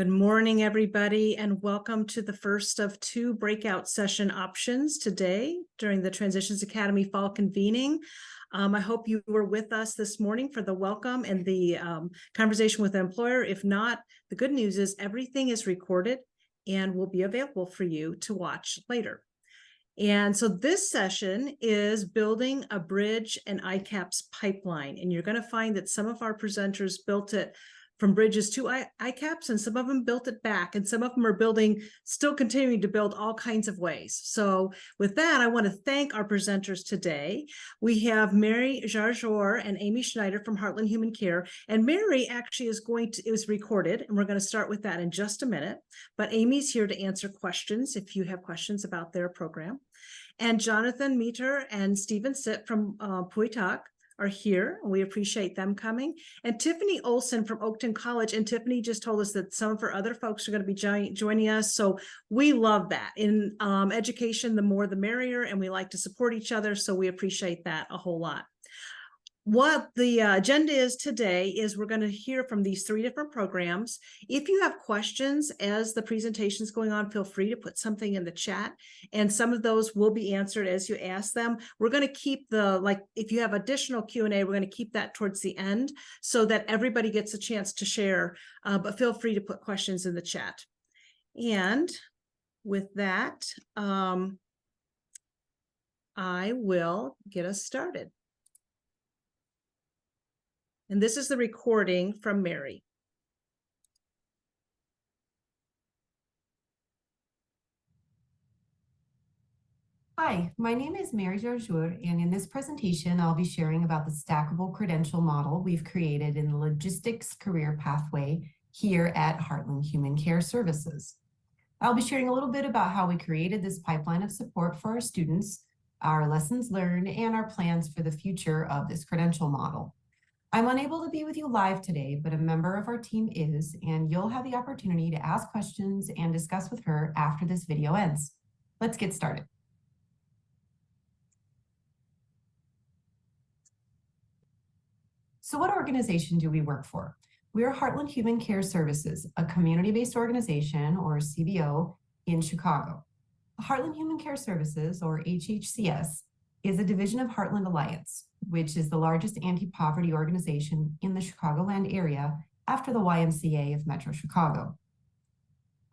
Good morning, everybody, and welcome to the first of two breakout session options today during the Transitions Academy Fall Convening. I hope you were with us this morning for the welcome and the conversation with the employer. If not, the good news is everything is recorded and will be available for you to watch later. And so this session is building a bridge and ICAPS pipeline. And you're going to find that some of our presenters built it from bridges to ICAPS, and some of them built it back, and some of them are still continuing to build all kinds of ways. So with that, I want to thank our presenters today. We have Mary Jarjour and Amy Schneider from Heartland Human Care, and Mary actually it was recorded, and we're going to start with that in just a minute, but Amy's here to answer questions if you have questions about their program. And Jonathan Meter and Stephen Sitt from Puitak are here, and we appreciate them coming. And Tiffany Olson from Oakton College, and Tiffany just told us that some of her other folks are going to be joining us, so we love that. In education, the more the merrier, and we like to support each other, so we appreciate that a whole lot. What the agenda is today is we're going to hear from these three different programs. If you have questions as the presentation is going on, feel free to put something in the chat, and some of those will be answered as you ask them. We're going to keep if you have additional Q&A, we're going to keep that towards the end so that everybody gets a chance to share, but feel free to put questions in the chat. And with that, I will get us started. And this is the recording from Mary. Hi, my name is Mary Jarjour, and in this presentation, I'll be sharing about the stackable credential model we've created in the logistics career pathway here at Heartland Human Care Services. I'll be sharing a little bit about how we created this pipeline of support for our students, our lessons learned, and our plans for the future of this credential model. I'm unable to be with you live today, but a member of our team is, and you'll have the opportunity to ask questions and discuss with her after this video ends. Let's get started. So what organization do we work for? We are Heartland Human Care Services, a community-based organization, or CBO, in Chicago. Heartland Human Care Services, or HHCS, is a division of Heartland Alliance, which is the largest anti-poverty organization in the Chicagoland area after the YMCA of Metro Chicago.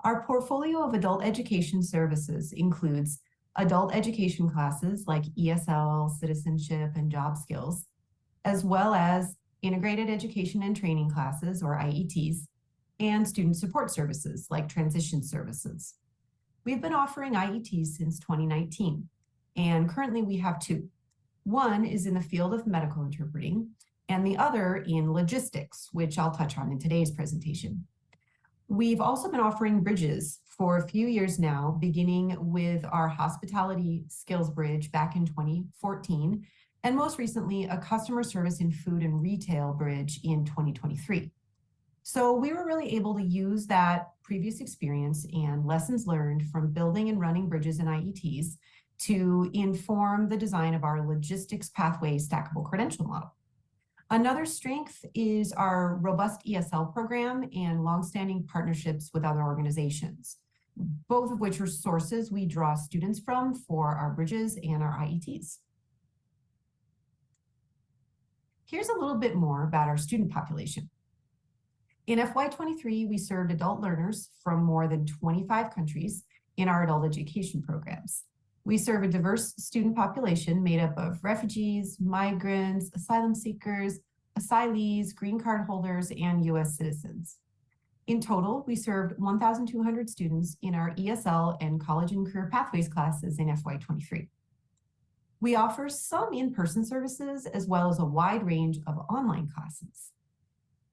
Our portfolio of adult education services includes adult education classes like ESL, citizenship, and job skills, as well as integrated education and training classes, or IETs, and student support services like transition services. We've been offering IETs since 2019, and currently we have two. One is in the field of medical interpreting, and the other in logistics, which I'll touch on in today's presentation. We've also been offering bridges for a few years now, beginning with our hospitality skills bridge back in 2014, and most recently a customer service in food and retail bridge in 2023. So we were really able to use that previous experience and lessons learned from building and running bridges and IETs to inform the design of our logistics pathway stackable credential model. Another strength is our robust ESL program and longstanding partnerships with other organizations, both of which are sources we draw students from for our bridges and our IETs. Here's a little bit more about our student population. In FY23, we served adult learners from more than 25 countries in our adult education programs. We serve a diverse student population made up of refugees, migrants, asylum seekers, asylees, green card holders, and US citizens. In total, we served 1,200 students in our ESL and college and career pathways classes in FY23. We offer some in-person services as well as a wide range of online classes.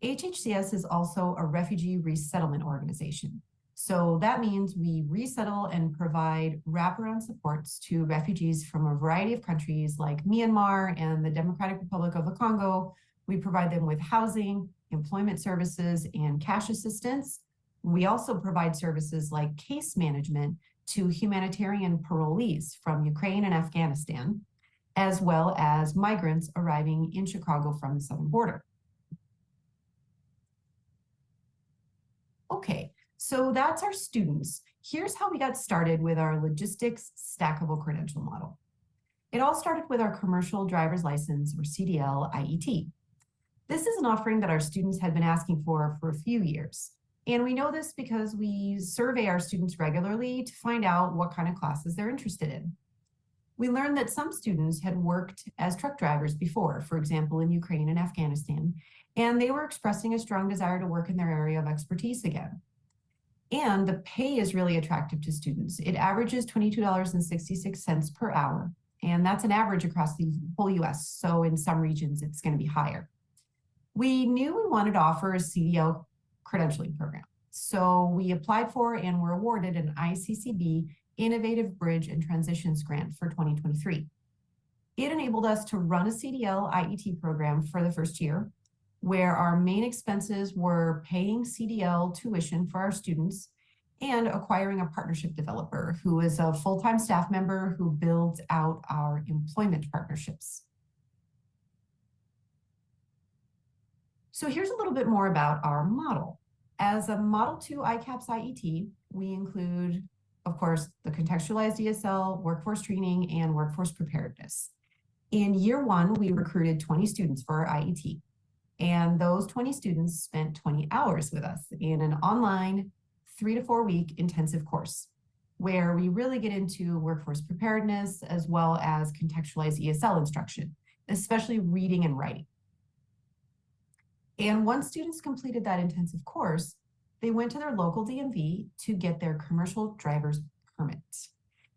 HHCS is also a refugee resettlement organization. So that means we resettle and provide wraparound supports to refugees from a variety of countries like Myanmar and the Democratic Republic of the Congo. We provide them with housing, employment services, and cash assistance. We also provide services like case management to humanitarian parolees from Ukraine and Afghanistan, as well as migrants arriving in Chicago from the southern border. Okay, So that's our students. Here's how we got started with our logistics stackable credential model. It all started with our commercial driver's license, or CDL IET. This is an offering that our students had been asking for a few years. And we know this because we survey our students regularly to find out what kind of classes they're interested in. We learned that some students had worked as truck drivers before, for example, in Ukraine and Afghanistan, and they were expressing a strong desire to work in their area of expertise again. And the pay is really attractive to students. It averages $22.66 per hour, and that's an average across the whole US. So in some regions, it's going to be higher. We knew we wanted to offer a CDL credentialing program. So we applied for and were awarded an ICCB Innovative Bridge and Transitions Grant for 2023. It enabled us to run a CDL IET program for the first year, where our main expenses were paying CDL tuition for our students and acquiring a partnership developer who is a full-time staff member who builds out our employment partnerships. So here's a little bit more about our model. As a Model 2 ICAPS IET, we include, of course, the contextualized ESL, workforce training, and workforce preparedness. In year one, we recruited 20 students for our IET, and those 20 students spent 20 hours with us in an online 3 to 4 week intensive course, where we really get into workforce preparedness as well as contextualized ESL instruction, especially reading and writing. And once students completed that intensive course, they went to their local DMV to get their commercial driver's permit.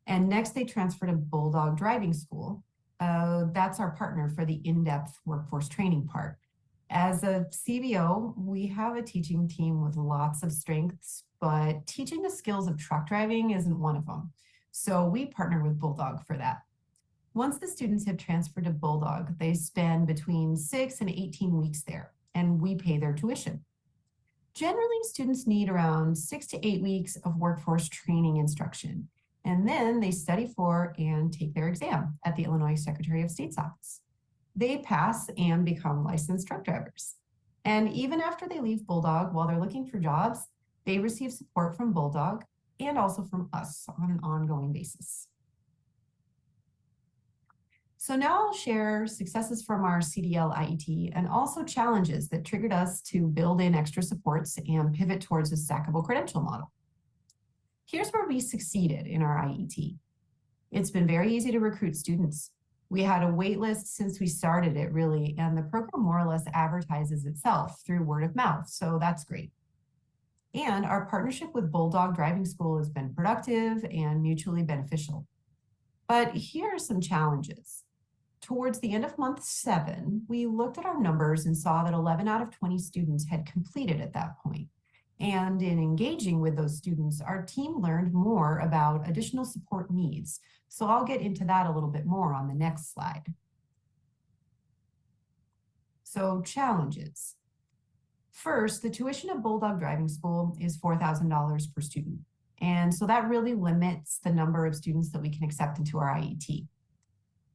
And next they transferred to Bulldog Driving School. That's our partner for the in-depth workforce training part. As a CBO, we have a teaching team with lots of strengths, but teaching the skills of truck driving isn't one of them. So we partner with Bulldog for that. Once the students have transferred to Bulldog, they spend between 6 and 18 weeks there, and we pay their tuition. Generally, students need around 6 to 8 weeks of workforce training instruction, and then they study for and take their exam at the Illinois Secretary of State's office. They pass and become licensed truck drivers. And even after they leave Bulldog, while they're looking for jobs, they receive support from Bulldog and also from us on an ongoing basis. So now I'll share successes from our CDL IET and also challenges that triggered us to build in extra supports and pivot towards a stackable credential model. Here's where we succeeded in our IET. It's been very easy to recruit students. We had a wait list since we started it, really, and the program more or less advertises itself through word of mouth, so that's great. And our partnership with Bulldog Driving School has been productive and mutually beneficial. But here are some challenges. Towards the end of month 7, we looked at our numbers and saw that 11 out of 20 students had completed at that point. And in engaging with those students, our team learned more about additional support needs. So I'll get into that a little bit more on the next slide. So challenges. First, the tuition at Bulldog Driving School is $4,000 per student. And so that really limits the number of students that we can accept into our IET.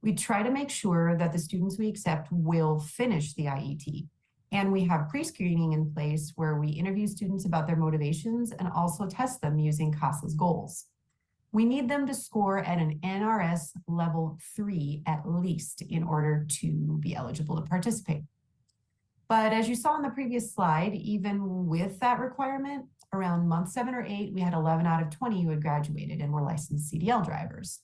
We try to make sure that the students we accept will finish the IET. And we have pre-screening in place where we interview students about their motivations and also test them using CASA's goals. We need them to score at an NRS level 3 at least in order to be eligible to participate. But as you saw on the previous slide, even with that requirement, around month 7 or 8, we had 11 out of 20 who had graduated and were licensed CDL drivers.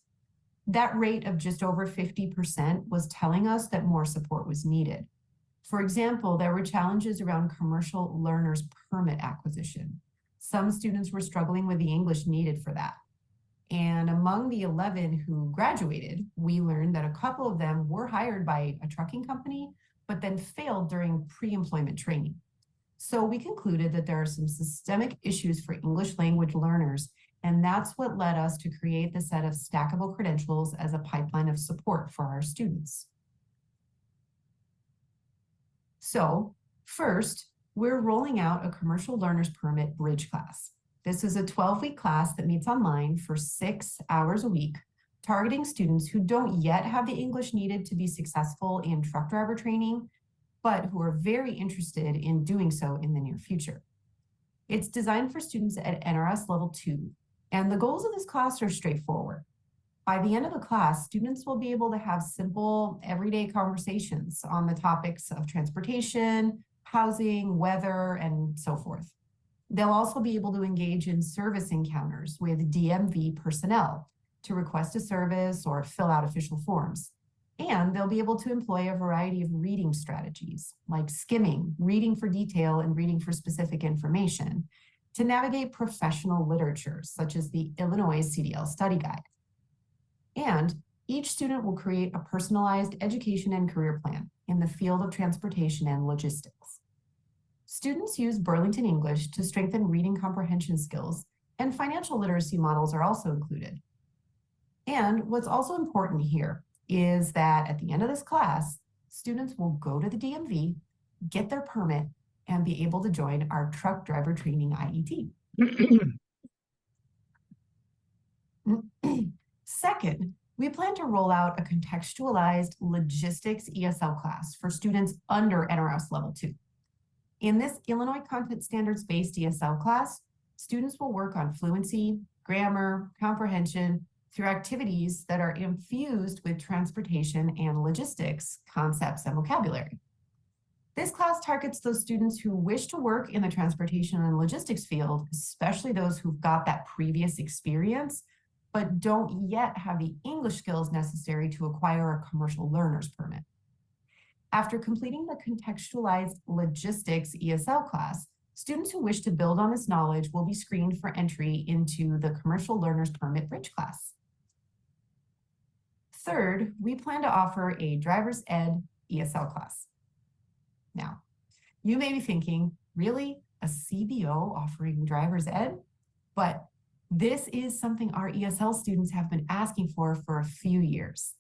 That rate of just over 50% was telling us that more support was needed. For example, there were challenges around commercial learners permit acquisition. Some students were struggling with the English needed for that. And among the 11 who graduated, we learned that a couple of them were hired by a trucking company, but then failed during pre-employment training. So we concluded that there are some systemic issues for English language learners, and that's what led us to create the set of stackable credentials as a pipeline of support for our students. So first, we're rolling out a commercial learner's permit bridge class. This is a 12-week class that meets online for 6 hours a week, targeting students who don't yet have the English needed to be successful in truck driver training, but who are very interested in doing so in the near future. It's designed for students at NRS Level 2, and the goals of this class are straightforward. By the end of the class, students will be able to have simple, everyday conversations on the topics of transportation, housing, weather, and so forth. They'll also be able to engage in service encounters with DMV personnel to request a service or fill out official forms. And they'll be able to employ a variety of reading strategies like skimming, reading for detail, and reading for specific information to navigate professional literature, such as the Illinois CDL Study Guide. And each student will create a personalized education and career plan in the field of transportation and logistics. Students use Burlington English to strengthen reading comprehension skills, and financial literacy models are also included. And what's also important here is that at the end of this class, students will go to the DMV, get their permit, and be able to join our truck driver training IET. Second, we plan to roll out a contextualized logistics ESL class for students under NRS Level 2. In this Illinois Content Standards-based ESL class, students will work on fluency, grammar, comprehension through activities that are infused with transportation and logistics concepts and vocabulary. This class targets those students who wish to work in the transportation and logistics field, especially those who've got that previous experience, but don't yet have the English skills necessary to acquire a commercial learner's permit. After completing the contextualized logistics ESL class, students who wish to build on this knowledge will be screened for entry into the commercial learner's permit bridge class. Third, we plan to offer a driver's ed ESL class. Now, you may be thinking, really, a CBO offering driver's ed? But this is something our ESL students have been asking for a few years.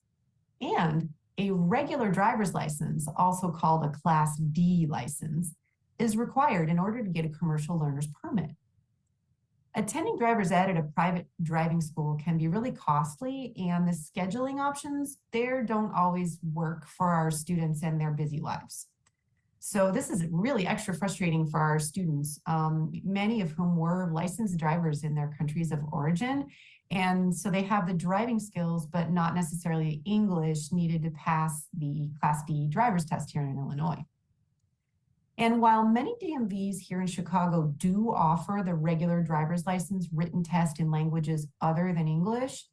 And a regular driver's license, also called a Class D license, is required in order to get a commercial learner's permit. Attending driver's ed at a private driving school can be really costly, and the scheduling options there don't always work for our students and their busy lives. So this is really extra frustrating for our students, many of whom were licensed drivers in their countries of origin. And so they have the driving skills, but not necessarily English needed to pass the Class D driver's test here in Illinois. And while many DMVs here in Chicago do offer the regular driver's license written test in languages other than English,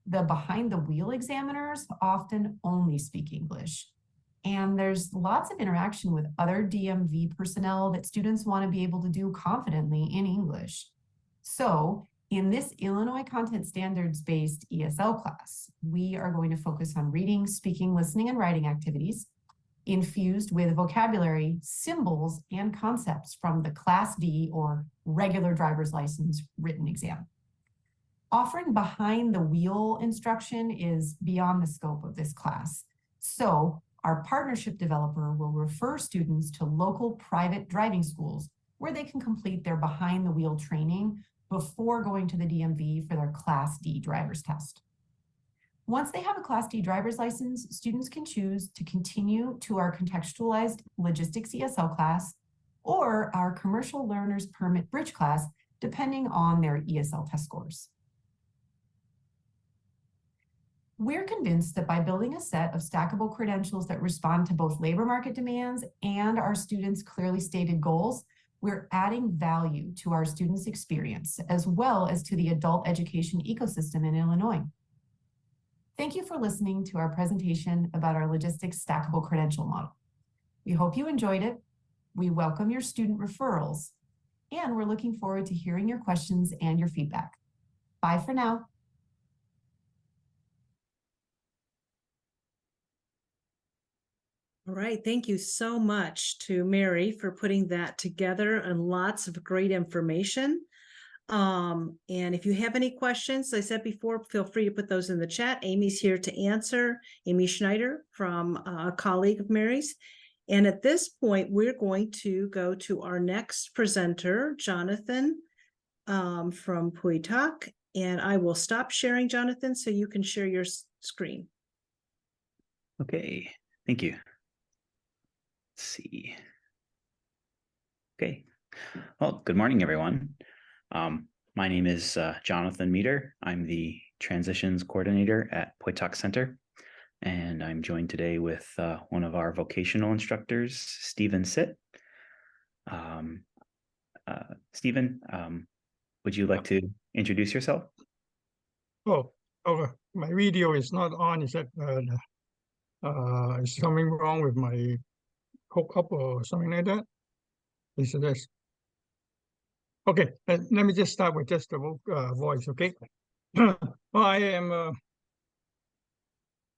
the behind the wheel examiners often only speak English. And there's lots of interaction with other DMV personnel that students want to be able to do confidently in English. So in this Illinois Content Standards-based ESL class, we are going to focus on reading, speaking, listening, and writing activities infused with vocabulary, symbols, and concepts from the Class D or regular driver's license written exam. Offering behind the wheel instruction is beyond the scope of this class. So our partnership developer will refer students to local private driving schools where they can complete their behind the wheel training before going to the DMV for their Class D driver's test. Once they have a Class D driver's license, students can choose to continue to our contextualized logistics ESL class or our commercial learner's permit bridge class, depending on their ESL test scores. We're convinced that by building a set of stackable credentials that respond to both labor market demands and our students' clearly stated goals, we're adding value to our students' experience as well as to the adult education ecosystem in Illinois. Thank you for listening to our presentation about our logistics stackable credential model. We hope you enjoyed it. We welcome your student referrals, and we're looking forward to hearing your questions and your feedback. Bye for now. All right, thank you so much to Mary for putting that together and lots of great information. And if you have any questions, as I said before, feel free to put those in the chat. Amy's here to answer, Amy Schneider from a colleague of Mary's. And at this point, we're going to go to our next presenter, Jonathan from Puitak. And I will stop sharing, Jonathan, so you can share your screen. Okay, thank you. Let's see. Okay, Well, good morning, everyone. My name is Jonathan Meter. I'm the Transitions Coordinator at Poitok Center, and I'm joined today with one of our vocational instructors, Stephen Sitt. Stephen, would you like to introduce yourself? Oh, my video is not on. Is that is something wrong with my hookup or something like that? Is this? Okay, let me just start with just the voice, okay? Well, I am a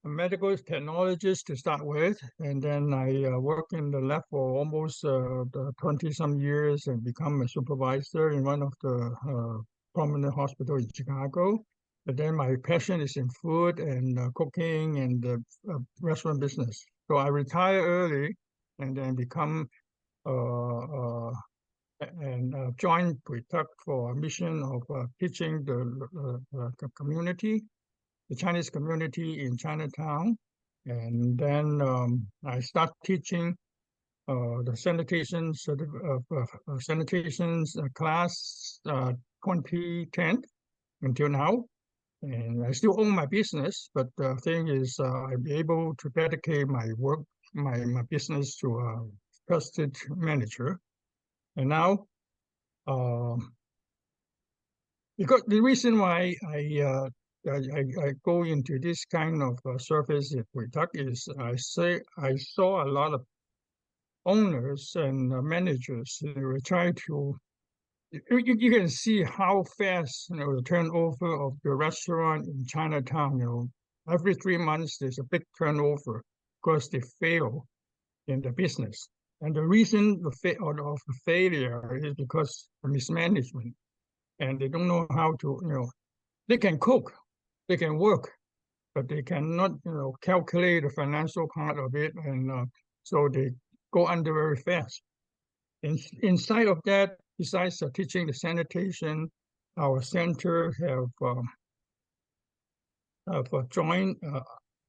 medical technologist to start with, and then I work in the lab for almost 20 some years and become a supervisor in one of the prominent hospitals in Chicago. But then my passion is in food and cooking and the restaurant business. So I retire early and then become and joined Puitak for a mission of teaching the community, the Chinese community in Chinatown. And then I start teaching the sanitation class 2010 until now. And I still own my business, but the thing is, I'll be able to dedicate my work, my business to a trusted manager. And now, because the reason why I go into this kind of service at Puitak is I saw a lot of owners and managers who were trying to. You can see how fast the turnover of the restaurant in Chinatown. Every 3 months there's a big turnover because they fail in the business, and the reason of the failure is because of mismanagement, and they don't know how to. They can cook, they can work, but they cannot calculate the financial part of it, and so they go under very fast. Inside of that, besides teaching the sanitation, our center have joined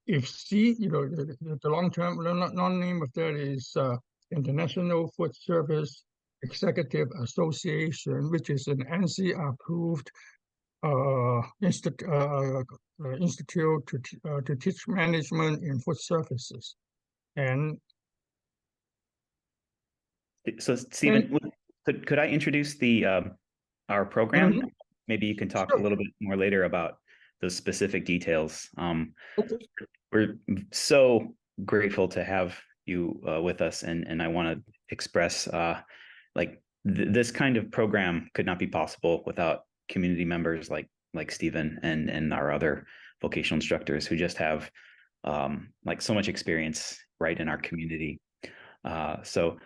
IFC, the long-term, non-name of that is International Food Service Executive Association, which is an ANSI-approved institute to teach management in food services. And So, Stephen, could I introduce our program? Mhm. Maybe you can talk a Sure. little bit more later about the specific details. Okay. We're so grateful to have you with us, and I want to express this kind of program could not be possible without community members like Stephen and our other vocational instructors who just have so much experience right in our community. So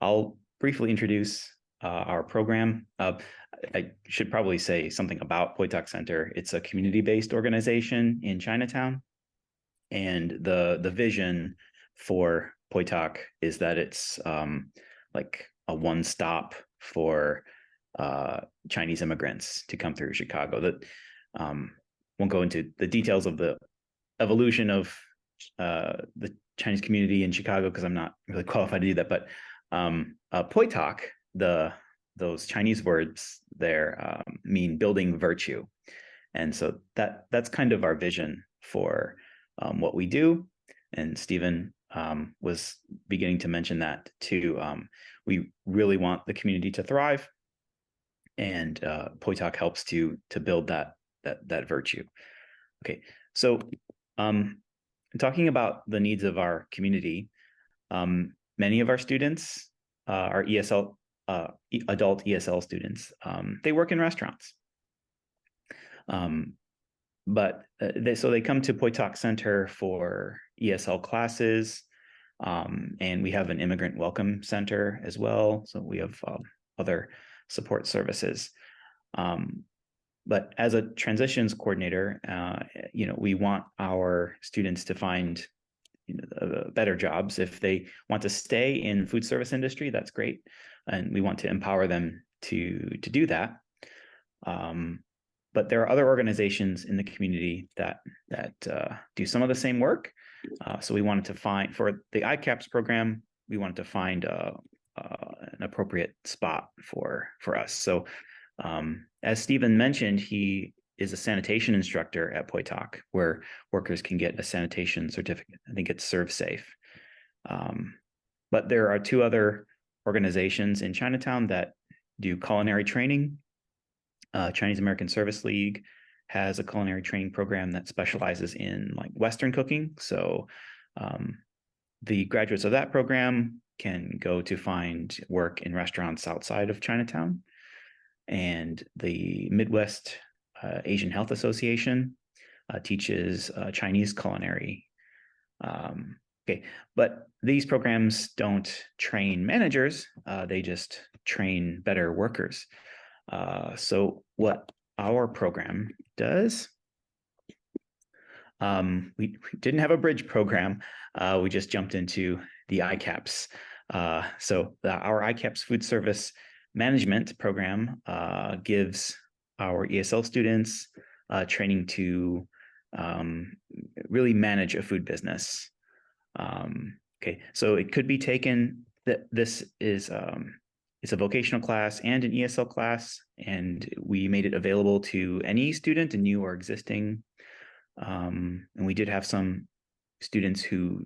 I'll briefly introduce our program. I should probably say something about Poitok Center. It's a community-based organization in Chinatown, and the vision for Poitok is that it's like a one-stop for Chinese immigrants to come through Chicago. That won't go into the details of the evolution of the Chinese community in Chicago because I'm not really qualified to do that. But Poitok, those Chinese words there mean building virtue, and so that's kind of our vision for what we do. And Stephen was beginning to mention that too. We really want the community to thrive, and Poitok helps to build that virtue. Okay, so talking about the needs of our community, many of our students are ESL, adult ESL students. They work in restaurants. But they come to Poitok Center for ESL classes, and we have an immigrant welcome center as well. So we have other support services. But as a transitions coordinator, we want our students to find better jobs. If they want to stay in food service industry, that's great, and we want to empower them to do that. But there are other organizations in the community that do some of the same work. So we wanted to find, for the ICAPS program, we wanted to find an appropriate spot for us. So as Stephen mentioned, he is a sanitation instructor at Poitok, where workers can get a sanitation certificate. I think it's ServSafe. But there are two other organizations in Chinatown that do culinary training. Chinese American Service League has a culinary training program that specializes in like Western cooking. So the graduates of that program can go to find work in restaurants outside of Chinatown. And the Midwest Asian Health Association teaches Chinese culinary. Okay, but these programs don't train managers, they just train better workers. So what our program does, we didn't have a bridge program, we just jumped into the ICAPS. So our ICAPS food service management program gives our ESL students training to really manage a food business. Okay, so it could be taken that this is it's a vocational class and an ESL class, and we made it available to any student, a new or existing. And we did have some students who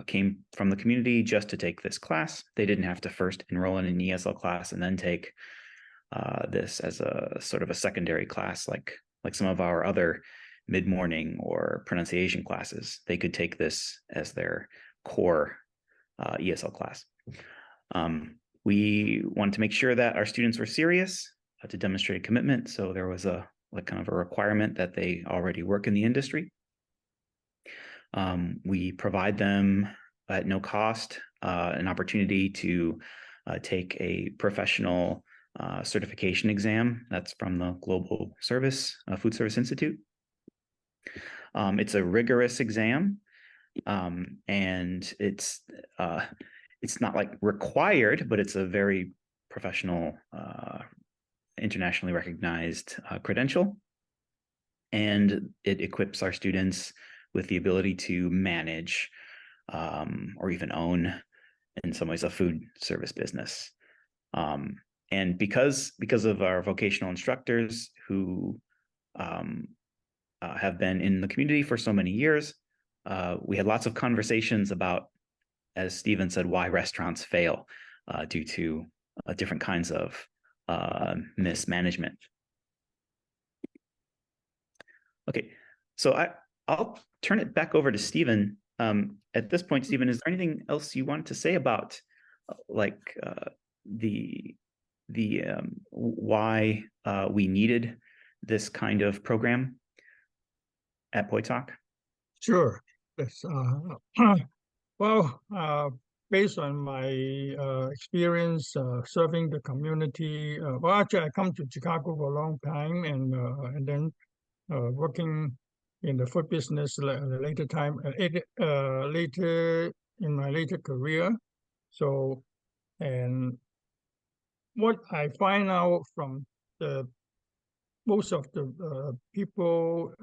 came from the community just to take this class. They didn't have to first enroll in an ESL class and then take this as a sort of a secondary class, like some of our other mid-morning or pronunciation classes. They could take this as their core ESL class. We wanted to make sure that our students were serious to demonstrate a commitment. So there was a kind of a requirement that they already work in the industry. We provide them at no cost an opportunity to take a professional certification exam. That's from the Global Service Food Service Institute. It's a rigorous exam, and it's not like required, but it's a very professional, internationally recognized credential, and it equips our students with the ability to manage or even own, in some ways, a food service business. And because of our vocational instructors who have been in the community for so many years, we had lots of conversations about, as Stephen said, why restaurants fail due to different kinds of mismanagement. Okay, so I'll turn it back over to Stephen. At this point, Stephen, is there anything else you want to say about the why we needed this kind of program at Poitok? Sure. Yes. Well, based on my experience serving the community, well, actually, I come to Chicago for a long time, and then working in the food business later in my later career. So, and what I find out from most of the people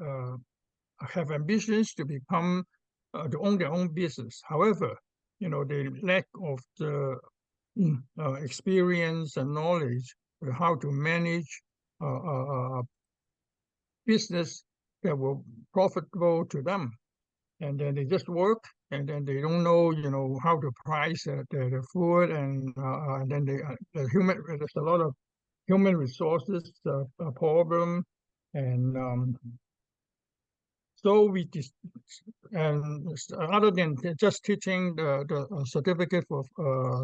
have ambitions to become to own their own business. However, the lack of the experience and knowledge of how to manage business that will profitable to them, and then they just work, and then they don't know, how to price the food, and then there's a lot of human resources problem, and so we just, and other than just teaching the certificate for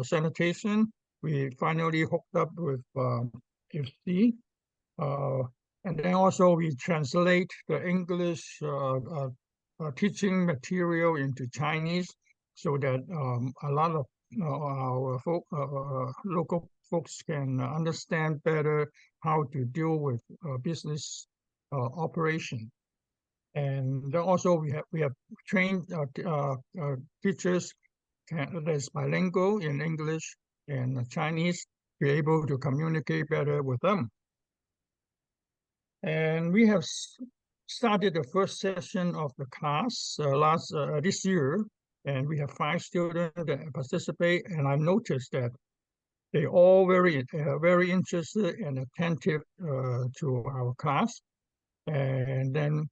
sanitation, we finally hooked up with FC, and then also we translate the English teaching material into Chinese, so that a lot of our local folks can understand better how to deal with business operation. And then also we have trained teachers that's bilingual in English and Chinese, to be able to communicate better with them. And we have started the first session of the class this year, and we have 5 students that participate. And I noticed that they all very interested and attentive to our class. And then,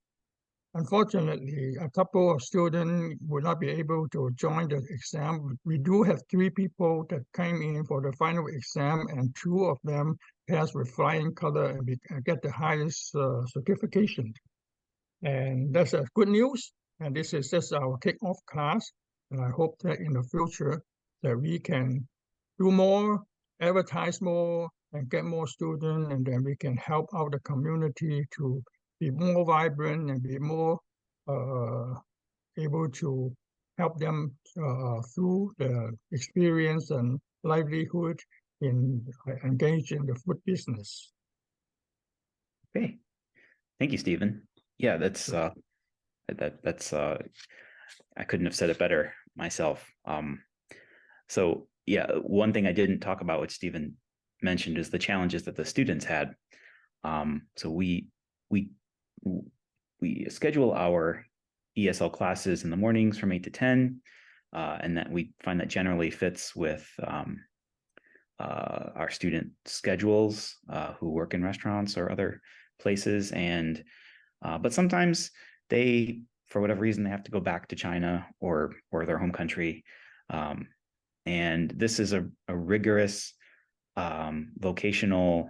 unfortunately, a couple of students will not be able to join the exam. We do have 3 people that came in for the final exam, and 2 of them passed with flying color and get the highest certification. And that's a good news. And this is just our kickoff class. And I hope that in the future that we can do more, advertise more, and get more students, and then we can help out the community to be more vibrant and be more able to help them through the experience and livelihood in engage in the food business. Okay, thank you, Stephen. Yeah, that's I couldn't have said it better myself. So yeah, one thing I didn't talk about, which Stephen mentioned, is the challenges that the students had. So we schedule our ESL classes in the mornings from 8 to 10, and that we find that generally fits with our student schedules who work in restaurants or other places. And but sometimes they, for whatever reason, they have to go back to China or their home country. And this is a rigorous vocational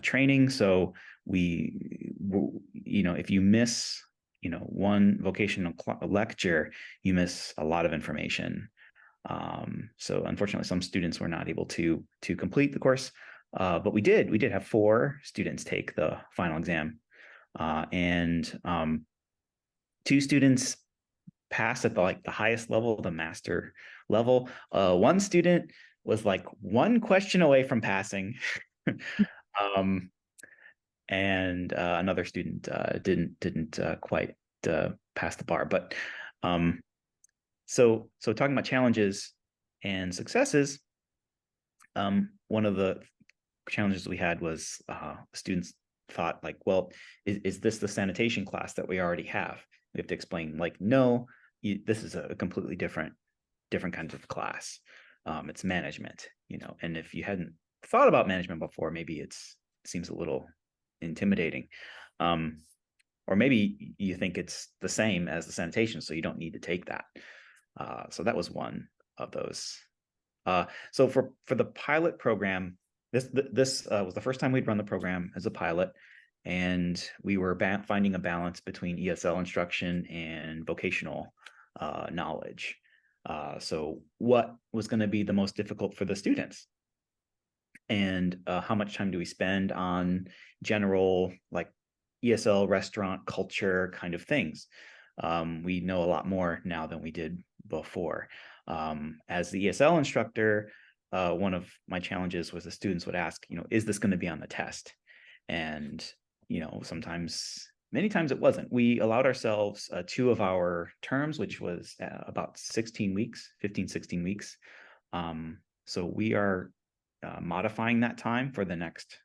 training. So if you miss, one vocational lecture, you miss a lot of information. So unfortunately, some students were not able to complete the course, but we did have 4 students take the final exam, and 2 students passed at the highest level, the master level. One student was like 1 question away from passing. And another student didn't quite pass the bar. But so talking about challenges and successes, one of the challenges we had was students thought like, well, is this the sanitation class that we already have? We have to explain like, no, this is a completely different kind of class. It's management, and if you hadn't thought about management before, maybe it seems a little intimidating. Or maybe you think it's the same as the sanitation, so you don't need to take that. So that was one of those. So for the pilot program, this was the first time we'd run the program as a pilot, and we were finding a balance between ESL instruction and vocational knowledge. So what was going to be the most difficult for the students? And how much time do we spend on general like ESL restaurant culture kind of things? We know a lot more now than we did before. As the ESL instructor, one of my challenges was the students would ask, is this going to be on the test? And, many times it wasn't. We allowed ourselves 2 of our terms, which was about 16 weeks, 15, 16 weeks. So we are modifying that time for the next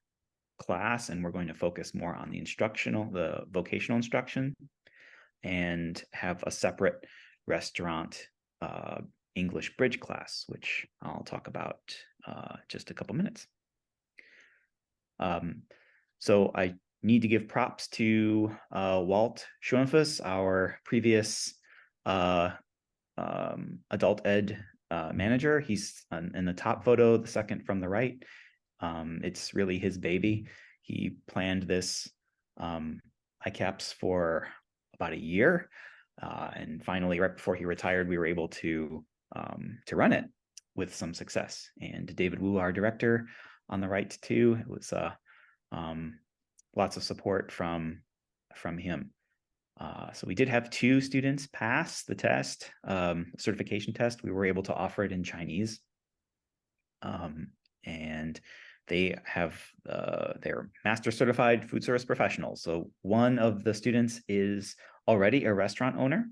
class, and we're going to focus more on the vocational instruction, and have a separate restaurant English bridge class, which I'll talk about just a couple minutes. So I need to give props to Walt Schoenfuss, our previous adult ed manager. He's in the top photo, the second from the right. It's really his baby. He planned this ICAPS for about a year, and finally, right before he retired, we were able to run it with some success. And David Wu, our director, on the right too. It was lots of support from him. So we did have 2 students pass the test, certification test. We were able to offer it in Chinese. And they have they're master certified food service professionals. So one of the students is already a restaurant owner,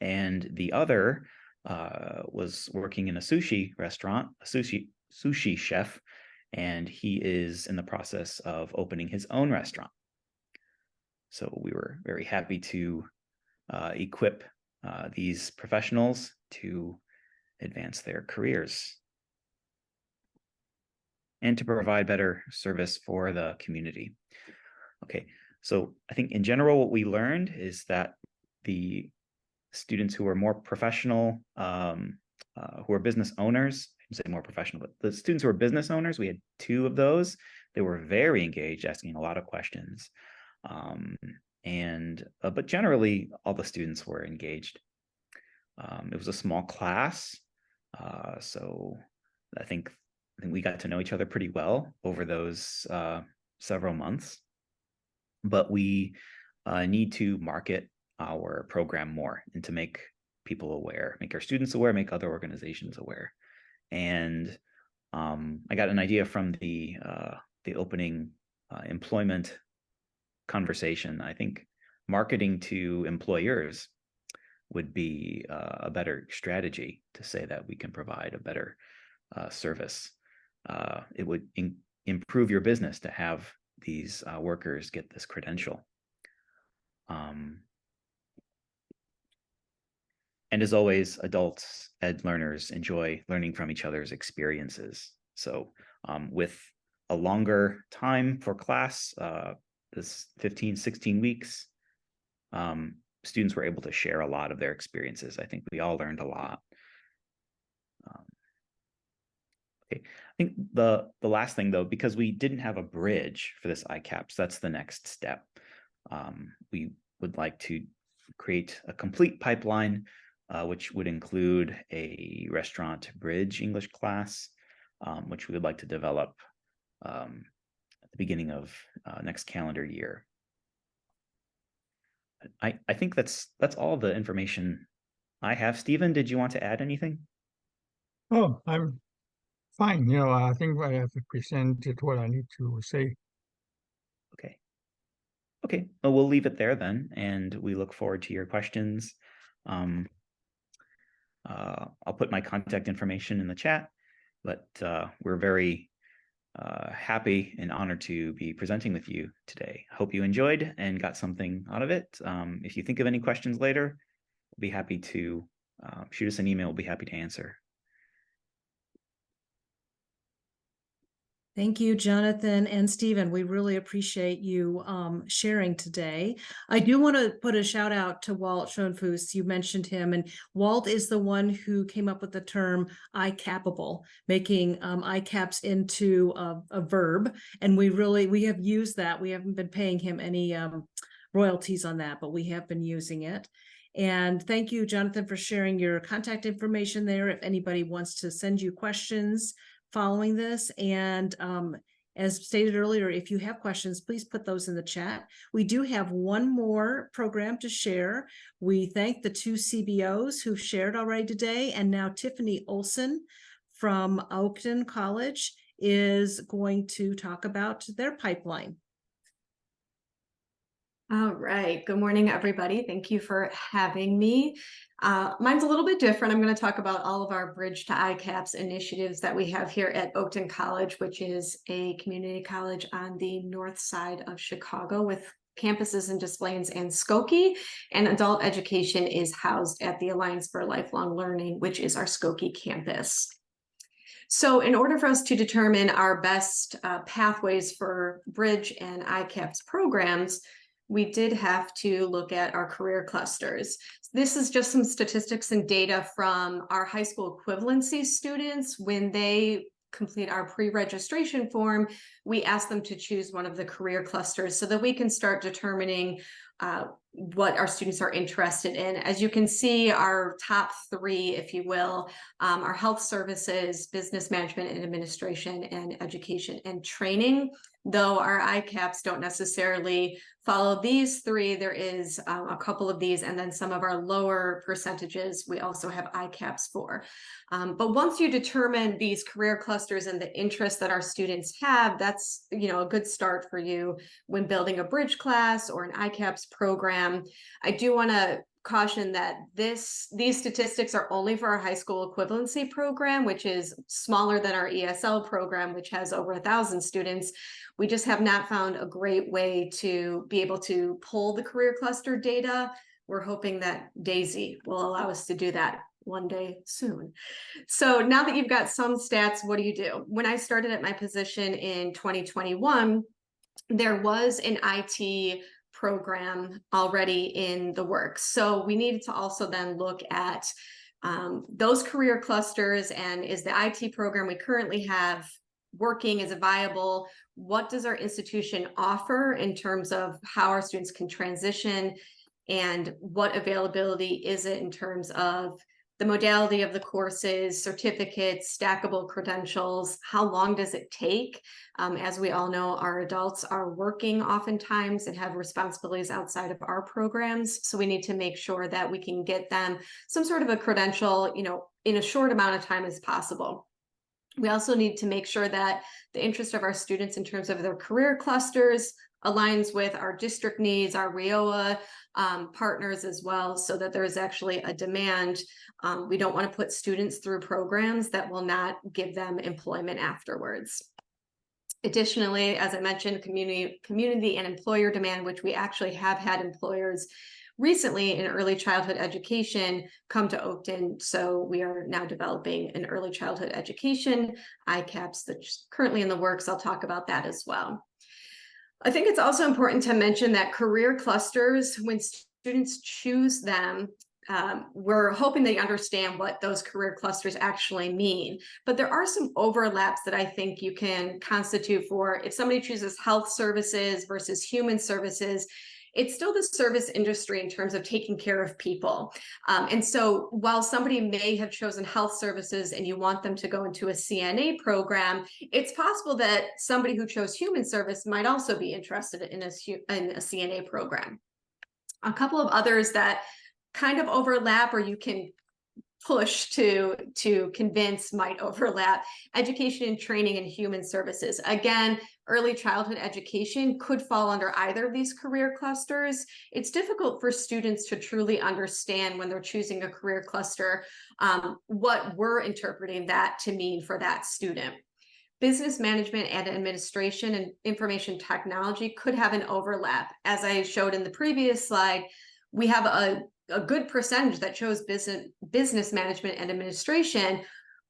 and the other was working in a sushi restaurant, a sushi chef, and he is in the process of opening his own restaurant. So we were very happy to equip these professionals to advance their careers. and to provide better service for the community. Okay, so I think in general, what we learned is that the students who are more professional, who are business owners, I shouldn't say more professional, but the students who are business owners, we had 2 of those. They were very engaged, asking a lot of questions. But generally, all the students were engaged. It was a small class, so I think we got to know each other pretty well over those several months. But we need to market our program more and to make people aware, make our students aware, make other organizations aware. And I got an idea from the opening employment conversation. I think marketing to employers would be a better strategy to say that we can provide a better service. It would improve your business to have these workers get this credential. And as always, adults, ed learners enjoy learning from each other's experiences. So with a longer time for class, this 15, 16 weeks, students were able to share a lot of their experiences. I think we all learned a lot. Okay, I think the last thing though, because we didn't have a bridge for this ICAPS, that's the next step. We would like to create a complete pipeline, which would include a restaurant bridge English class, which we would like to develop at the beginning of next calendar year. I think that's all the information I have. Stephen, did you want to add anything? Oh, I'm fine. You know, I think I have presented what I need to say. Okay. Okay, well, we'll leave it there then, and we look forward to your questions. I'll put my contact information in the chat, but we're very happy and honored to be presenting with you today. Hope you enjoyed and got something out of it. If you think of any questions later, we'll be happy to shoot us an email. We'll be happy to answer. Thank you, Jonathan and Stephen. We really appreciate you sharing today. I do want to put a shout out to Walt Schoenfuss. You mentioned him, and Walt is the one who came up with the term ICAPable, making ICAPS into a verb. And we have used that. We haven't been paying him any royalties on that, but we have been using it. And thank you, Jonathan, for sharing your contact information there. If anybody wants to send you questions following this. And as stated earlier, if you have questions, please put those in the chat. We do have one more program to share. We thank the 2 CBOs who shared already today. And now Tiffany Olson from Oakton College is going to talk about their pipeline. All right. Good morning, everybody. Thank you for having me. Mine's a little bit different. I'm going to talk about all of our Bridge to ICAPS initiatives that we have here at Oakton College, which is a community college on the north side of Chicago with campuses in Des Plaines and Skokie, and adult education is housed at the Alliance for Lifelong Learning, which is our Skokie campus. So in order for us to determine our best pathways for Bridge and ICAPS programs, we did have to look at our career clusters. This is just some statistics and data from our high school equivalency students. When they complete our pre-registration form, we ask them to choose one of the career clusters so that we can start determining what our students are interested in. As you can see, our top 3, if you will, are health services, business management and administration, and education and training. Though our ICAPS don't necessarily follow these 3, there is a couple of these, and then some of our lower percentages we also have ICAPS for. But once you determine these career clusters and the interests that our students have, that's a good start for you when building a Bridge class or an ICAPS program. I do want to caution that these statistics are only for our high school equivalency program, which is smaller than our ESL program, which has over 1,000 students. We just have not found a great way to be able to pull the career cluster data. We're hoping that DAISY will allow us to do that one day soon. So now that you've got some stats, what do you do? When I started at my position in 2021, there was an IT program already in the works. So we needed to also then look at those career clusters, and is the IT program we currently have working? Is it viable? What does our institution offer in terms of how our students can transition, and what availability is it in terms of the modality of the courses, certificates, stackable credentials? How long does it take? As we all know, our adults are working oftentimes and have responsibilities outside of our programs. So we need to make sure that we can get them some sort of a credential, in a short amount of time as possible. We also need to make sure that the interest of our students in terms of their career clusters aligns with our district needs, our RIOA partners as well, so that there's actually a demand. We don't want to put students through programs that will not give them employment afterwards. Additionally, as I mentioned, community and employer demand, which we actually have had employers recently in early childhood education come to Oakton. So we are now developing an early childhood education ICAPS that's currently in the works. I'll talk about that as well. I think it's also important to mention that career clusters, when students choose them, we're hoping they understand what those career clusters actually mean. But there are some overlaps that I think you can constitute for. If somebody chooses health services versus human services, it's still the service industry in terms of taking care of people. And so while somebody may have chosen health services and you want them to go into a CNA program, it's possible that somebody who chose human service might also be interested in a CNA program. A couple of others that kind of overlap, or you can push to convince might overlap: education and training and human services. Again, early childhood education could fall under either of these career clusters. It's difficult for students to truly understand when they're choosing a career cluster what we're interpreting that to mean for that student. Business management and administration and information technology could have an overlap. As I showed in the previous slide, we have a good percentage that chose business management and administration.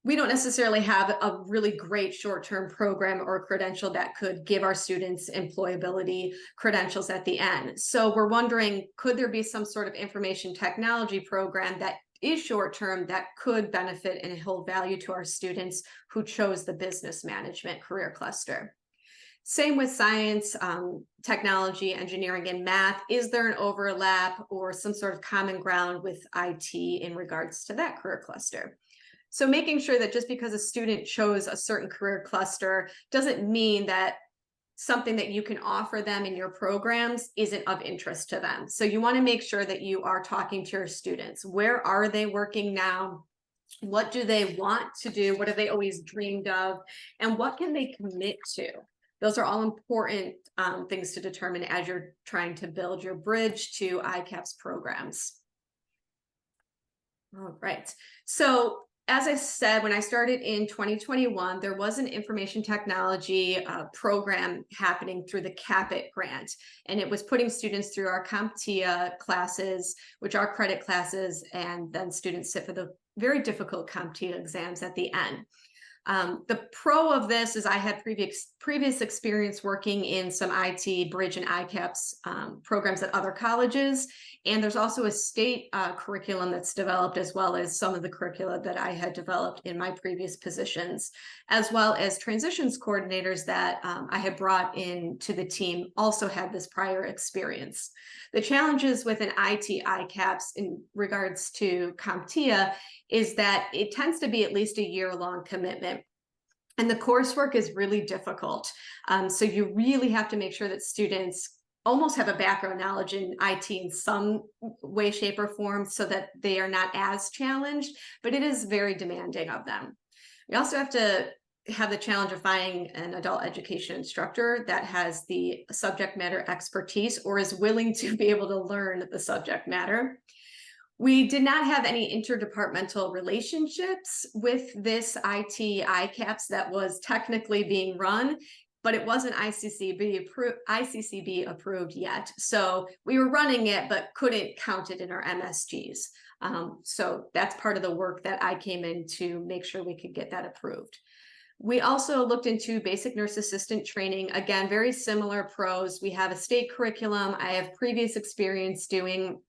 We don't necessarily have a really great short-term program or credential that could give our students employability credentials at the end. So we're wondering, could there be some sort of information technology program that is short-term that could benefit and hold value to our students who chose the business management career cluster? Same with science, technology, engineering, and math. Is there an overlap or some sort of common ground with IT in regards to that career cluster? So making sure that just because a student chose a certain career cluster doesn't mean that something that you can offer them in your programs isn't of interest to them. So you want to make sure that you are talking to your students. Where are they working now? What do they want to do? What have they always dreamed of? And what can they commit to? Those are all important things to determine as you're trying to build your bridge to ICAPS programs. All right. So as I said, when I started in 2021, there was an information technology program happening through the CAPIT grant, and it was putting students through our CompTIA classes, which are credit classes, and then students sit for the very difficult CompTIA exams at the end. The pro of this is I had previous experience working in some IT bridge and ICAPS programs at other colleges, and there's also a state curriculum that's developed, as well as some of the curricula that I had developed in my previous positions, as well as transitions coordinators that I had brought in to the team also had this prior experience. The challenges with an IT ICAPS in regards to CompTIA is that it tends to be at least a year-long commitment. And the coursework is really difficult. So you really have to make sure that students almost have a background knowledge in IT in some way, shape, or form, so that they are not as challenged, but it is very demanding of them. We also have to have the challenge of finding an adult education instructor that has the subject matter expertise or is willing to be able to learn the subject matter. We did not have any interdepartmental relationships with this IT ICAPS that was technically being run, but it wasn't ICCB approved yet. So we were running it, but couldn't count it in our MSGs. So that's part of the work that I came in to make sure we could get that approved. We also looked into basic nurse assistant training. Again, very similar pros. We have a state curriculum. I have previous experience doing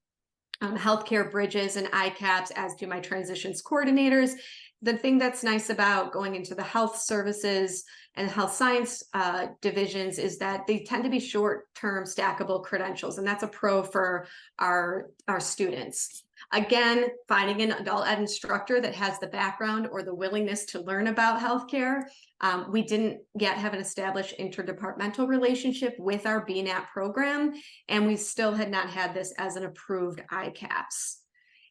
healthcare bridges and ICAPS, as do my transitions coordinators. The thing that's nice about going into the health services and health science divisions is that they tend to be short-term stackable credentials, and that's a pro for our students. Again, finding an adult ed instructor that has the background or the willingness to learn about healthcare. We didn't yet have an established interdepartmental relationship with our BNAP program, and we still had not had this as an approved ICAPS.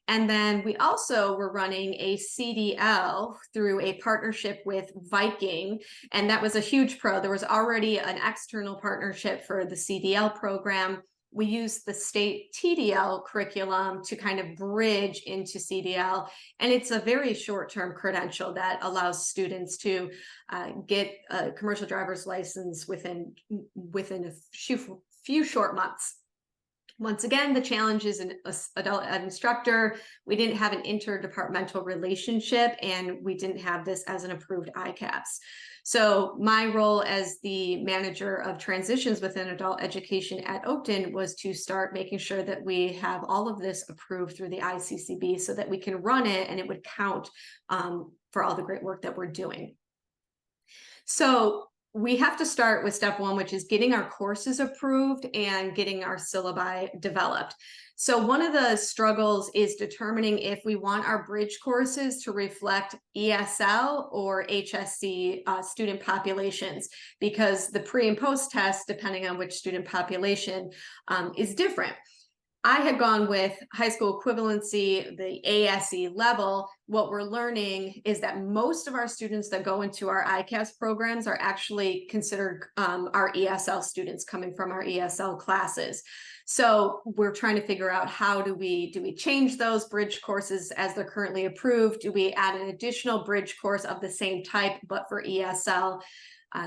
And then we also were running a CDL through a partnership with Viking, and that was a huge pro. There was already an external partnership for the CDL program. We used the state TDL curriculum to kind of bridge into CDL, and it's a very short-term credential that allows students to get a commercial driver's license within a few short months. Once again, the challenge is an adult ed instructor. We didn't have an interdepartmental relationship, and we didn't have this as an approved ICAPS. So my role as the manager of transitions within adult education at Oakton was to start making sure that we have all of this approved through the ICCB so that we can run it and it would count for all the great work that we're doing. So we have to start with step one, which is getting our courses approved and getting our syllabi developed. So one of the struggles is determining if we want our bridge courses to reflect ESL or HSC student populations, because the pre and post test, depending on which student population, is different. I had gone with high school equivalency, the ASE level. What we're learning is that most of our students that go into our ICAPS programs are actually considered our ESL students coming from our ESL classes. So we're trying to figure out how do we change those bridge courses as they're currently approved? Do we add an additional bridge course of the same type, but for ESL?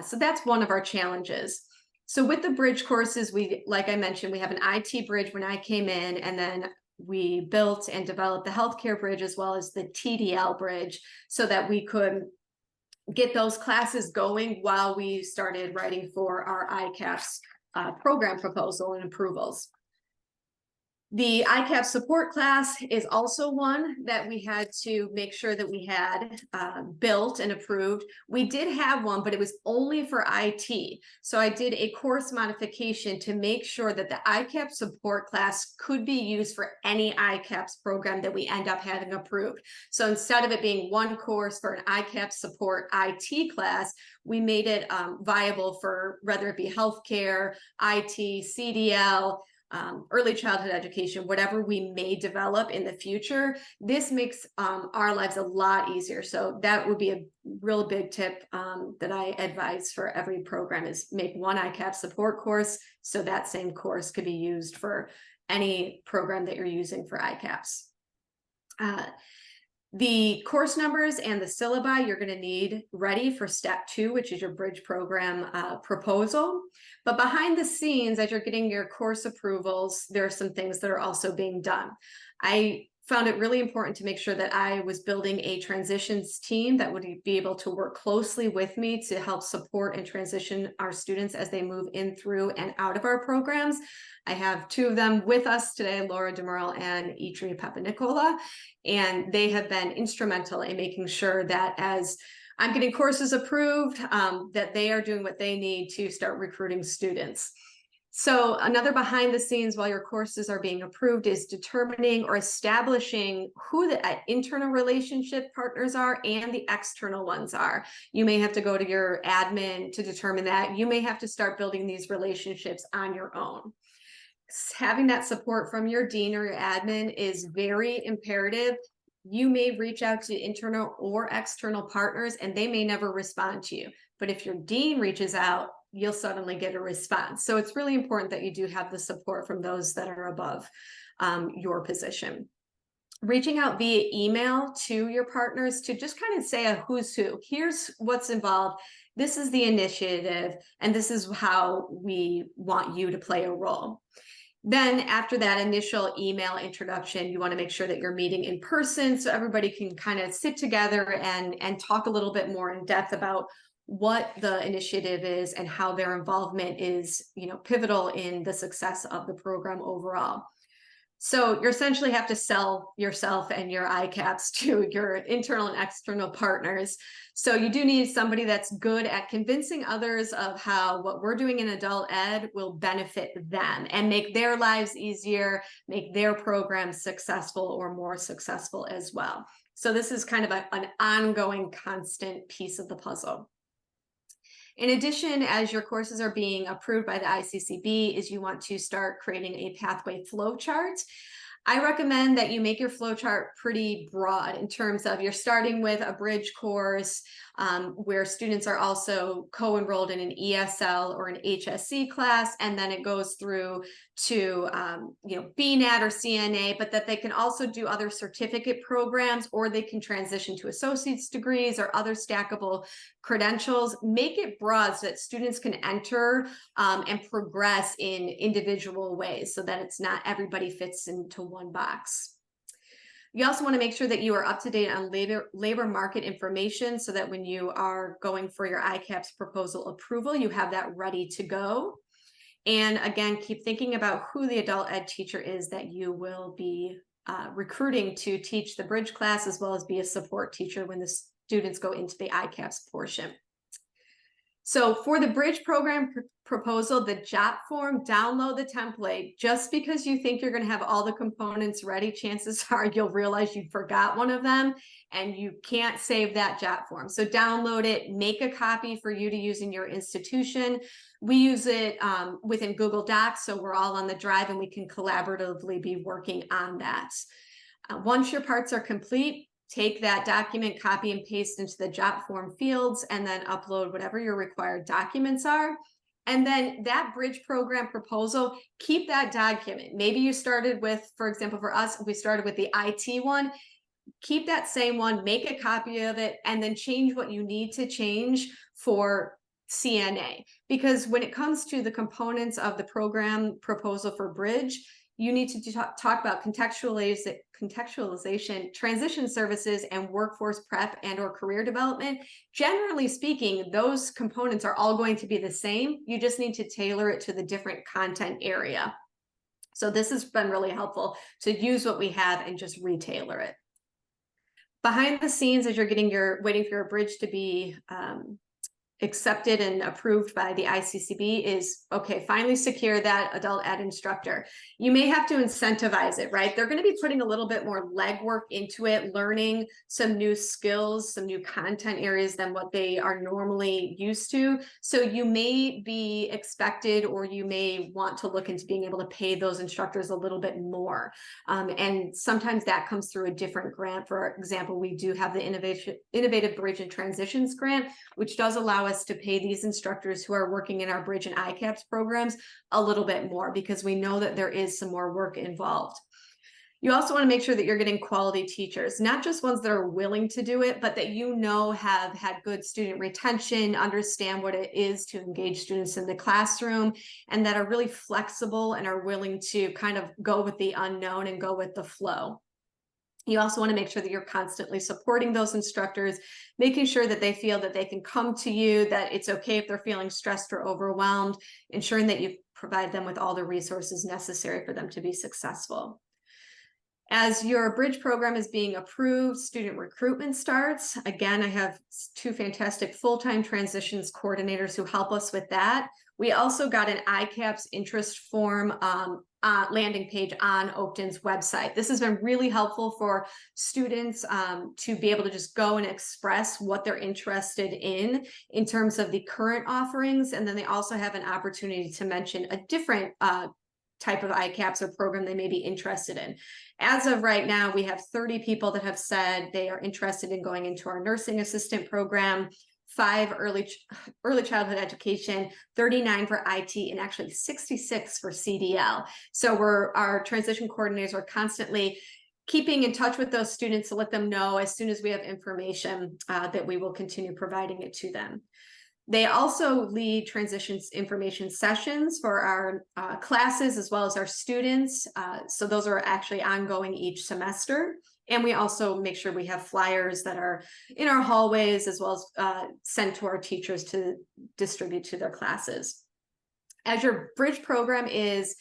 So that's one of our challenges. So with the bridge courses, like I mentioned, we have an IT bridge when I came in, and then we built and developed the healthcare bridge as well as the TDL bridge so that we could get those classes going while we started writing for our ICAPS program proposal and approvals. The ICAPS support class is also one that we had to make sure that we had built and approved. We did have one, but it was only for IT. So I did a course modification to make sure that the ICAPS support class could be used for any ICAPS program that we end up having approved. So instead of it being one course for an ICAPS support IT class, we made it viable for whether it be healthcare, IT, CDL, early childhood education, whatever we may develop in the future. This makes our lives a lot easier. So that would be a real big tip that I advise for every program, is make one ICAPS support course so that same course could be used for any program that you're using for ICAPS. The course numbers and the syllabi you're going to need ready for step 2, which is your bridge program proposal. But behind the scenes, as you're getting your course approvals, there are some things that are also being done. I found it really important to make sure that I was building a transitions team that would be able to work closely with me to help support and transition our students as they move in through and out of our programs. I have 2 of them with us today, Laura Demerle and Idri Papanicola, and they have been instrumental in making sure that as I'm getting courses approved, that they are doing what they need to start recruiting students. So another behind the scenes while your courses are being approved is determining or establishing who the internal relationship partners are and the external ones are. You may have to go to your admin to determine that. You may have to start building these relationships on your own. Having that support from your dean or your admin is very imperative. You may reach out to internal or external partners and they may never respond to you. But if your dean reaches out, you'll suddenly get a response. So it's really important that you do have the support from those that are above your position. Reaching out via email to your partners to just kind of say a who's who. Here's what's involved. This is the initiative, and this is how we want you to play a role. Then after that initial email introduction, you want to make sure that you're meeting in person so everybody can kind of sit together and talk a little bit more in depth about what the initiative is and how their involvement is, pivotal in the success of the program overall. So you essentially have to sell yourself and your ICAPS to your internal and external partners. So you do need somebody that's good at convincing others of how what we're doing in adult ed will benefit them and make their lives easier, make their programs successful or more successful as well. So this is kind of an ongoing, constant piece of the puzzle. In addition, as your courses are being approved by the ICCB, is you want to start creating a pathway flow chart. I recommend that you make your flow chart pretty broad in terms of you're starting with a bridge course where students are also co-enrolled in an ESL or an HSC class, and then it goes through to BNAT or CNA, but that they can also do other certificate programs, or they can transition to associate's degrees or other stackable credentials. Make it broad so that students can enter and progress in individual ways so that it's not everybody fits into one box. You also want to make sure that you are up to date on labor market information so that when you are going for your ICAPS proposal approval, you have that ready to go. And again, keep thinking about who the adult ed teacher is that you will be recruiting to teach the bridge class, as well as be a support teacher when the students go into the ICAPS portion. So for the bridge program proposal, the JOP form, download the template. Just because you think you're going to have all the components ready, chances are you'll realize you forgot one of them and you can't save that JOP form. So download it, make a copy for you to use in your institution. We use it within Google Docs, so we're all on the drive and we can collaboratively be working on that. Once your parts are complete, take that document, copy and paste into the JOP form fields, and then upload whatever your required documents are. And then that bridge program proposal, keep that document. Maybe you started with, for example, for us, we started with the IT one. Keep that same one, make a copy of it, and then change what you need to change for CNA. Because when it comes to the components of the program proposal for bridge, you need to talk about contextualization, transition services, and workforce prep and or career development. Generally speaking, those components are all going to be the same. You just need to tailor it to the different content area. So this has been really helpful to use what we have and just retailer it. Behind the scenes, as you're waiting for your bridge to be accepted and approved by the ICCB, is okay, finally secure that adult ed instructor. You may have to incentivize it, right? They're going to be putting a little bit more legwork into it, learning some new skills, some new content areas than what they are normally used to. So you may be expected, or you may want to look into being able to pay those instructors a little bit more. And sometimes that comes through a different grant. For example, we do have the Innovative Bridge and Transitions grant, which does allow us to pay these instructors who are working in our bridge and ICAPS programs a little bit more, because we know that there is some more work involved. You also want to make sure that you're getting quality teachers, not just ones that are willing to do it, but that have had good student retention, understand what it is to engage students in the classroom, and that are really flexible and are willing to kind of go with the unknown and go with the flow. You also want to make sure that you're constantly supporting those instructors, making sure that they feel that they can come to you, that it's okay if they're feeling stressed or overwhelmed, ensuring that you provide them with all the resources necessary for them to be successful. As your bridge program is being approved, student recruitment starts. Again, I have two fantastic full-time transitions coordinators who help us with that. We also got an ICAPS interest form landing page on Oakton's website. This has been really helpful for students to be able to just go and express what they're interested in terms of the current offerings. And then they also have an opportunity to mention a different type of ICAPS or program they may be interested in. As of right now, we have 30 people that have said they are interested in going into our nursing assistant program, 5 early childhood education, 39 for IT, and actually 66 for CDL. So our transition coordinators are constantly keeping in touch with those students to let them know as soon as we have information that we will continue providing it to them. They also lead transitions information sessions for our classes as well as our students. So those are actually ongoing each semester. And we also make sure we have flyers that are in our hallways as well as sent to our teachers to distribute to their classes. As your bridge program is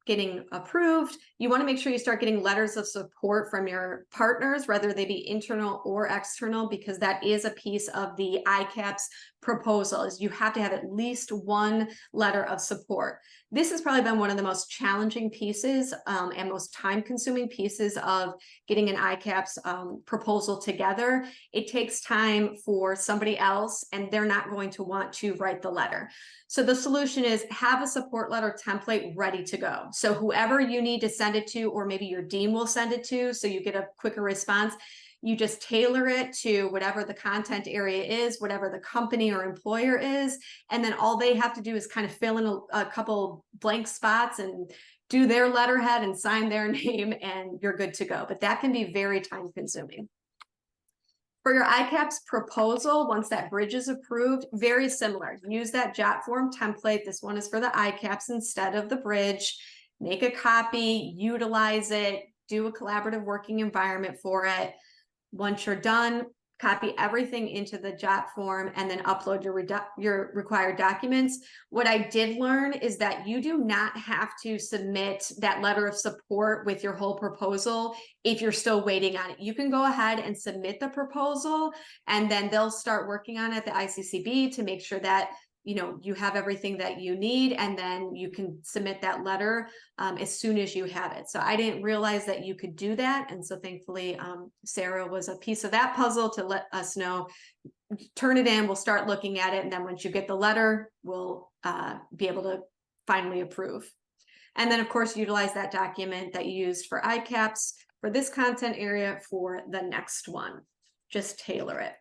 getting approved, you want to make sure you start getting letters of support from your partners, whether they be internal or external, because that is a piece of the ICAPS proposal, is you have to have at least one letter of support. This has probably been one of the most challenging pieces and most time-consuming pieces of getting an ICAPS proposal together. It takes time for somebody else, and they're not going to want to write the letter. So the solution is have a support letter template ready to go. So whoever you need to send it to, or maybe your dean will send it to, so you get a quicker response. You just tailor it to whatever the content area is, whatever the company or employer is. And then all they have to do is kind of fill in a couple blank spots and do their letterhead and sign their name, and you're good to go. But that can be very time consuming. For your ICAPS proposal, once that bridge is approved, very similar. Use that JOT form template. This one is for the ICAPS instead of the bridge. Make a copy, utilize it, do a collaborative working environment for it. Once you're done, copy everything into the JOT form and then upload your required documents. What I did learn is that you do not have to submit that letter of support with your whole proposal if you're still waiting on it. You can go ahead and submit the proposal, and then they'll start working on it, the ICCB, to make sure that you have everything that you need, and then you can submit that letter as soon as you have it. So I didn't realize that you could do that. And so thankfully, Sarah was a piece of that puzzle to let us know, turn it in, we'll start looking at it. And then once you get the letter, we'll be able to finally approve. And then of course, utilize that document that you used for ICAPS for this content area for the next one. Just tailor it.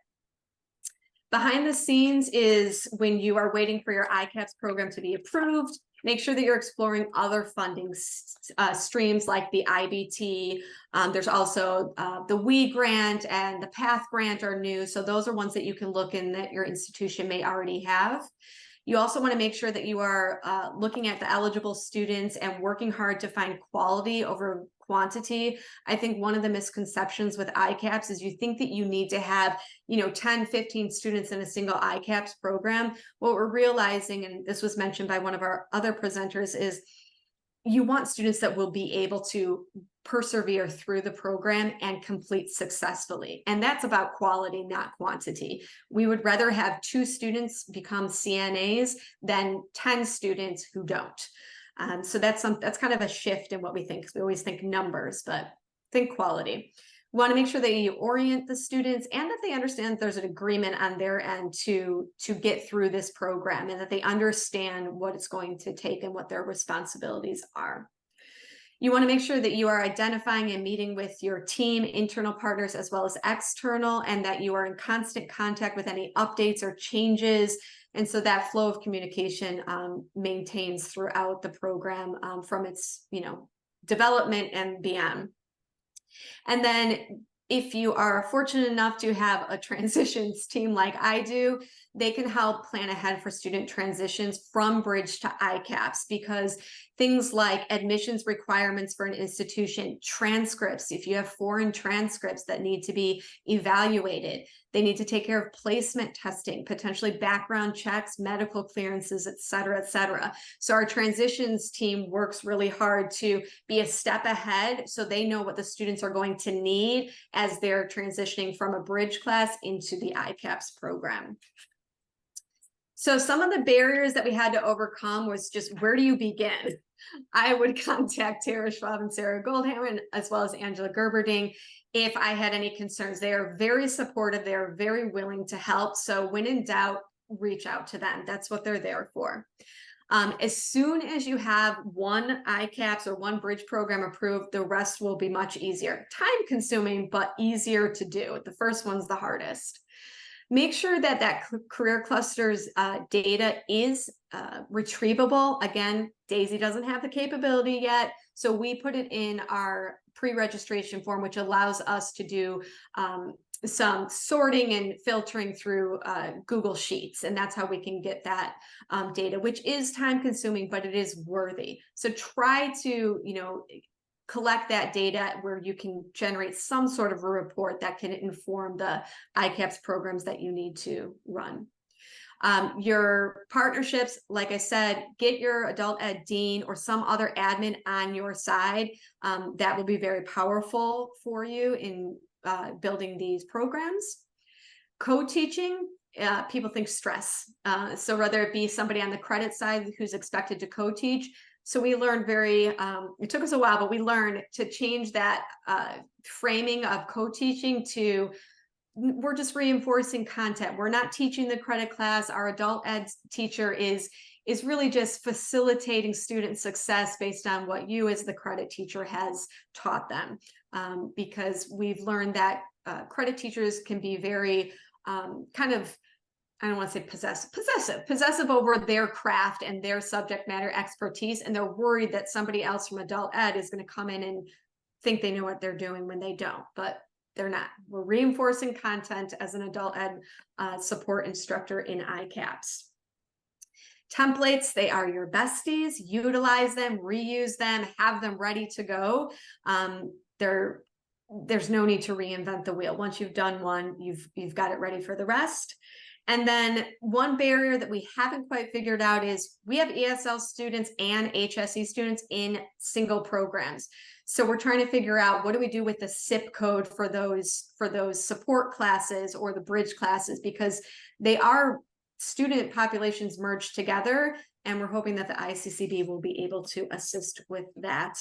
Behind the scenes is when you are waiting for your ICAPS program to be approved, make sure that you're exploring other funding streams like the IBT. There's also the WE grant and the PATH grant are new. So those are ones that you can look in that your institution may already have. You also want to make sure that you are looking at the eligible students and working hard to find quality over quantity. I think one of the misconceptions with ICAPS is you think that you need to have 10, 15 students in a single ICAPS program. What we're realizing, and this was mentioned by one of our other presenters, is you want students that will be able to persevere through the program and complete successfully. And that's about quality, not quantity. We would rather have 2 students become CNAs than 10 students who don't. So that's kind of a shift in what we think. We always think numbers, but think quality. We want to make sure that you orient the students and that they understand that there's an agreement on their end to get through this program, and that they understand what it's going to take and what their responsibilities are. You want to make sure that you are identifying and meeting with your team, internal partners, as well as external, and that you are in constant contact with any updates or changes. And so that flow of communication maintains throughout the program from its development and beyond. And then if you are fortunate enough to have a transitions team like I do, they can help plan ahead for student transitions from bridge to ICAPS, because things like admissions requirements for an institution, transcripts, if you have foreign transcripts that need to be evaluated, they need to take care of placement testing, potentially background checks, medical clearances, et cetera, et cetera. So our transitions team works really hard to be a step ahead so they know what the students are going to need as they're transitioning from a bridge class into the ICAPS program. So some of the barriers that we had to overcome was just, where do you begin? I would contact Tara Schwab and Sarah Goldhammer, as well as Angela Gerberding, if I had any concerns. They are very supportive. They are very willing to help. So when in doubt, reach out to them. That's what they're there for. As soon as you have one ICAPS or one bridge program approved, the rest will be much easier. Time consuming, but easier to do. The first one's the hardest. Make sure that that career clusters data is retrievable. Again, Daisy doesn't have the capability yet, so we put it in our pre-registration form, which allows us to do some sorting and filtering through Google Sheets, and that's how we can get that data, which is time consuming, but it is worthy. So try to, collect that data where you can generate some sort of a report that can inform the ICAPS programs that you need to run. Your partnerships, like I said, get your adult ed dean or some other admin on your side. That will be very powerful for you in building these programs. Co-teaching, people think stress. So whether it be somebody on the credit side who's expected to co-teach. So we learned it took us a while, but we learned to change that framing of co-teaching to, we're just reinforcing content. We're not teaching the credit class. Our adult ed teacher is really just facilitating student success based on what you as the credit teacher has taught them. Because we've learned that credit teachers can be very I don't want to say possessive over their craft and their subject matter expertise. And they're worried that somebody else from adult ed is going to come in and think they know what they're doing when they don't, but they're not. We're reinforcing content as an adult ed support instructor in ICAPS. Templates, they are your besties. Utilize them, reuse them, have them ready to go. There's no need to reinvent the wheel. Once you've done one, you've got it ready for the rest. And then one barrier that we haven't quite figured out is we have ESL students and HSE students in single programs. So we're trying to figure out, what do we do with the SIP code for those support classes or the bridge classes, because they are student populations merged together, and we're hoping that the ICCB will be able to assist with that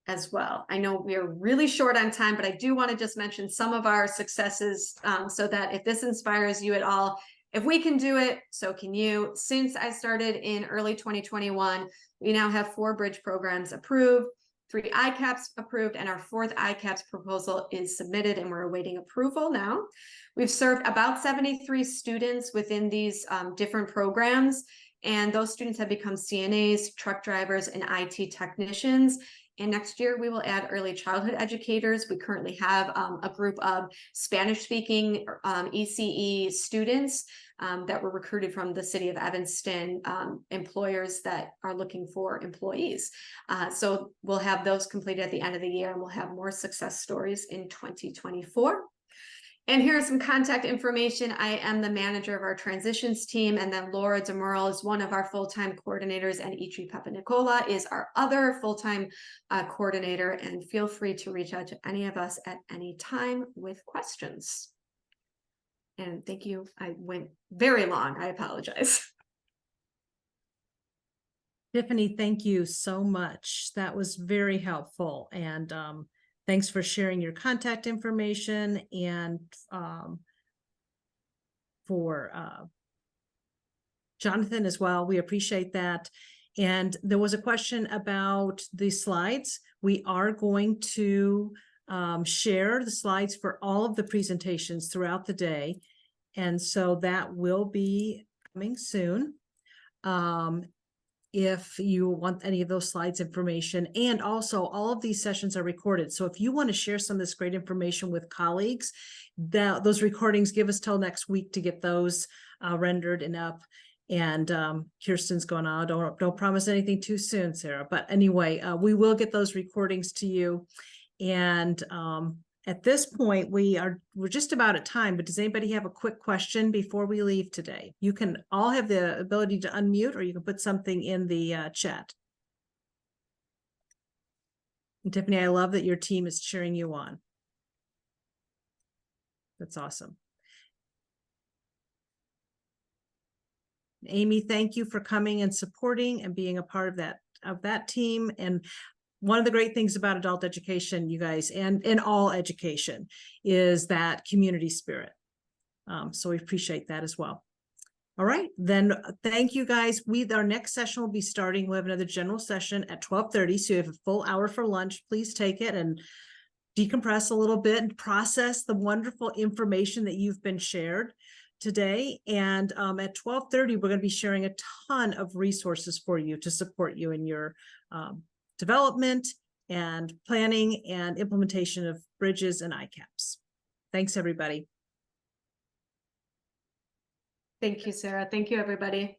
as well. I know we are really short on time, but I do want to just mention some of our successes so that if this inspires you at all, if we can do it, so can you. Since I started in early 2021, we now have 4 bridge programs approved, 3 ICAPS approved, and our 4th ICAPS proposal is submitted and we're awaiting approval now. We've served about 73 students within these different programs, and those students have become CNAs, truck drivers, and IT technicians. And next year, we will add early childhood educators. We currently have a group of Spanish-speaking ECE students that were recruited from the city of Evanston, employers that are looking for employees. So we'll have those completed at the end of the year, and we'll have more success stories in 2024. And here's some contact information. I am the manager of our transitions team, and then Laura DeMurl is one of our full-time coordinators, and Itri Pepanicola is our other full-time coordinator. And feel free to reach out to any of us at any time with questions. And thank you. I went very long. I apologize. Tiffany, thank you so much. That was very helpful. And thanks for sharing your contact information, and for Jonathan as well. We appreciate that. And there was a question about the slides. We are going to share the slides for all of the presentations throughout the day. And so that will be coming soon. If you want any of those slides information, and also all of these sessions are recorded. So if you want to share some of this great information with colleagues, those recordings, give us till next week to get those rendered and up. And Kirsten's going, oh, don't promise anything too soon, Sarah. But anyway, we will get those recordings to you. And at this point, we're just about at time, but does anybody have a quick question before we leave today? You can all have the ability to unmute, or you can put something in the chat. And Tiffany, I love that your team is cheering you on. That's awesome. Amy, thank you for coming and supporting and being a part of that team. And one of the great things about adult education, you guys, and in all education, is that community spirit. So we appreciate that as well. All right, then thank you guys. Our next session will be starting. We'll have another general session at 12:30. So you have a full hour for lunch. Please take it and decompress a little bit and process the wonderful information that you've been shared today. And at 12:30, we're going to be sharing a ton of resources for you to support you in your development and planning and implementation of bridges and ICAPS. Thanks, everybody. Thank you, Sarah. Thank you, everybody.